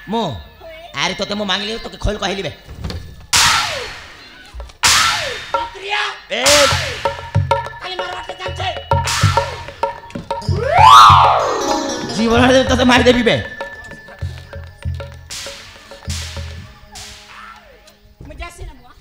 मो अरे तोते मो मांगली तो खोल कहली बे ए खाली मारवाटे जान्छे जीवन रे तोते मार देबी बे मजा से ना मुआ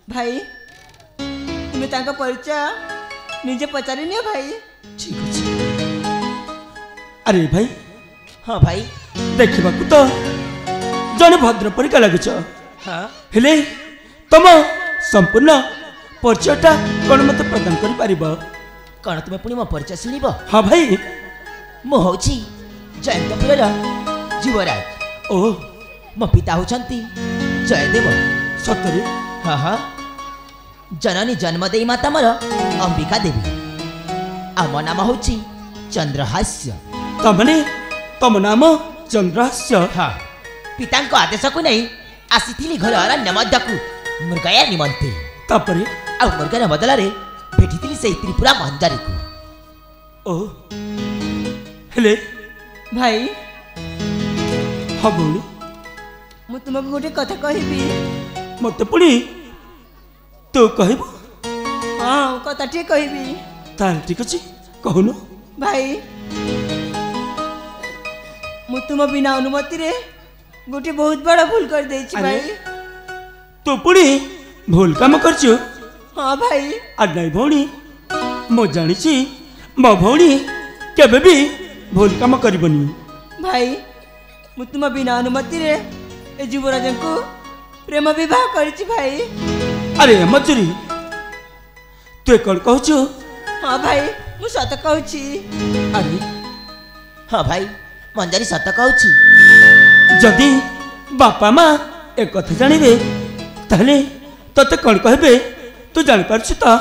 भाई तुम्हें तांका परिचय निजे पचारि नियो भाई ठीक अछि अरे भाई हाँ भाई देखिबा को तो जने भद्र परिका लागुछ हाँ हेले तम संपूर्ण परिचयटा कोन मते प्रदान करि परिबो कौन तुम्हें पुणी मो परिचय शुणिब हाँ भाई मु होची जयंतपुर जीवराज ओ मो पिता होचंती जयदेव सतरे हाँ हाँ जननी जन्मदेई माता मोर अंबिका देवी आम नाम होची चंद्रहास्य तमने तम नाम चंद्रहास्य हाँ पिता आदेश को नहीं आसी घर अरण्य मध्यकू मृगया निमंते तापरे आ मृगर बदल रे भेटी से त्रिपुरा मंदारी को ओ हेले भाई हाँ बोली मु तुमको गोटे कथा कहबी मत पुणी तू कहब हाँ कथा टे कहबी ताल ठीक अछि कहनु भाई मु तुम बिना अनुमति रे गोटे बहुत बड़ा भूल कर दे भाई तू पुणी भूल काम करछु हाँ भाई आ नहीं भौणी मो जानिछि मो भौणी केबे भी भूल काम करबनी भाई मु तुम बिना अनुमति रे ए युवराज को प्रेम विवाह करिछि भाई अरे मजूरी तू कौन कहछु हाँ भाई मु सत कहछि अरे हाँ भाई मंजारी सत कहछि जदि बापा माँ एक कथा जानिबे ताले तते कौन कहबे तू जान पारछु त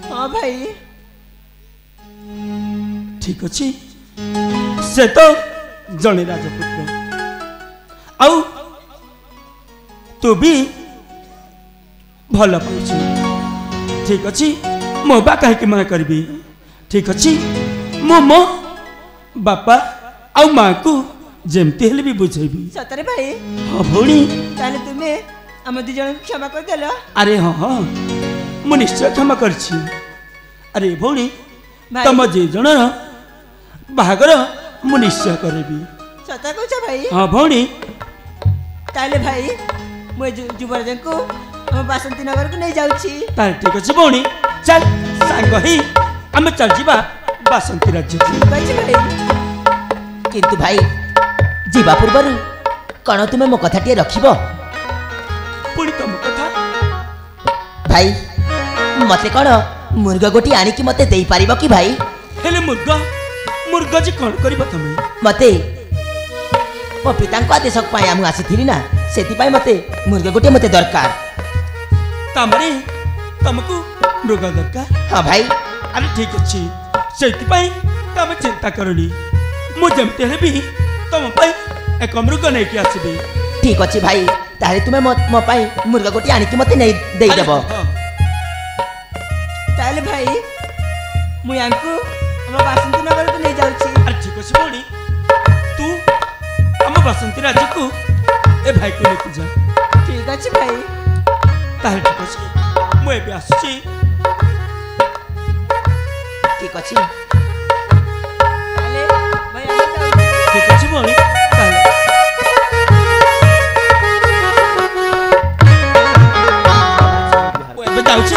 हाँ भाई ठीक अछि से तो जने राजपुत्र आउ तू भी भल पाउछु ठीक अछि मो बा काहे के मना करबी ठीक अछि मो बापा आउ माँ को जेमती हेले भी बुझेबी सतरे भाई हाँ भौणी ताले तुम्हें हम दु जन क्षमा कर देला अरे हाँ हाँ मु निश्चय क्षमा करछि अरे भौणी तम जे जन बाहागर मु निश्चय करबी सता कहछ भाई हाँ भौणी ताले भाई मु युवराज को हम बासंती नगर को नहीं जाउछि ताल ठीक अछि भौणी चल सांग ही हम चल जीवा बासंती राज्य ठीक अछि भाई किंतु भाई जीवा पूर्व कौन तुम्हें मो कथा टे रखिबो पुणी तम कथा भाई मते कौन मुर्ग गोटी आनिकी मते देई पारिबो कि भाई हेले मुर्गा जी कौन करबो तमे मते मो पिता आदेश पाई आम आसी ना से मते मुर्ग गोटी मते दरकार तामरे तुमको मृगा दरकार हाँ भाई अरे ठीक अच्छी से तम चिंता करनी मु जमते हेले भी तुम पाई एक मृग नहीं कि आसबे ठीक अच्छी भाई ताहे तुम्हें मो पाई मुर्गा गोटी आनिकी मते नहीं देई देबो ताले भाई मु यांको हम बासंती नगर को नहीं जाउछि अरे ठीक अछि बोणी तू हम बासंती राज्य को ए भाई को लेके जा ठीक अछि भाई ताहे ठीक अछि मु एबे आसुछि ठीक अछि ताले भाई हम जाउछि ठीक अछि बोणी ताहे ओ एबे जाउछि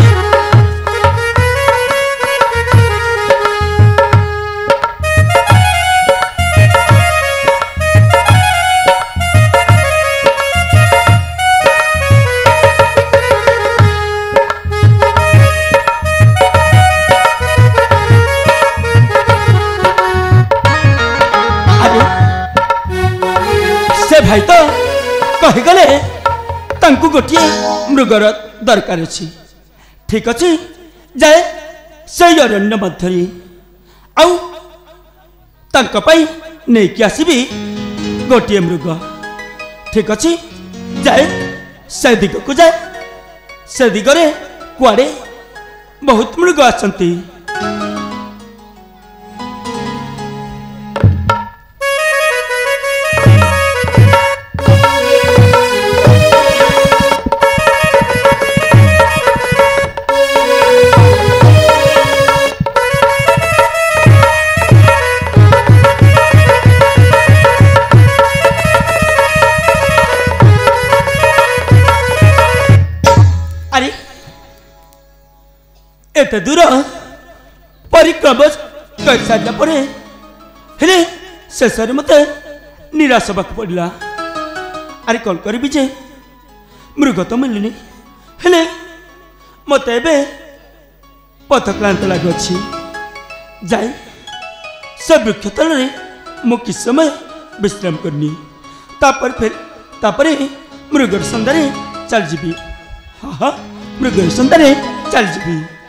भाई तो कहीगले तांकु गोटे मृगर दरकार अच्छी ठीक अच्छे जाए से अरण्य मध्य नहीं आसबि गोटे मृग ठीक अच्छे जाए से दिग को जाए से दिगरे कुआड़े बहुत मृग आसंती एते दूर परिक्रम कर सारा पर शेष मत निराश होगा पड़ा अरे कौन करी जे मृग तो मिलनी हेले मत पथक्रांत लगुच जाए से वृक्ष तल मु कि समय विश्राम करनी फिर मृगर सन्धारे चल जी हाँ हाँ मृगर सन्धारे चल जी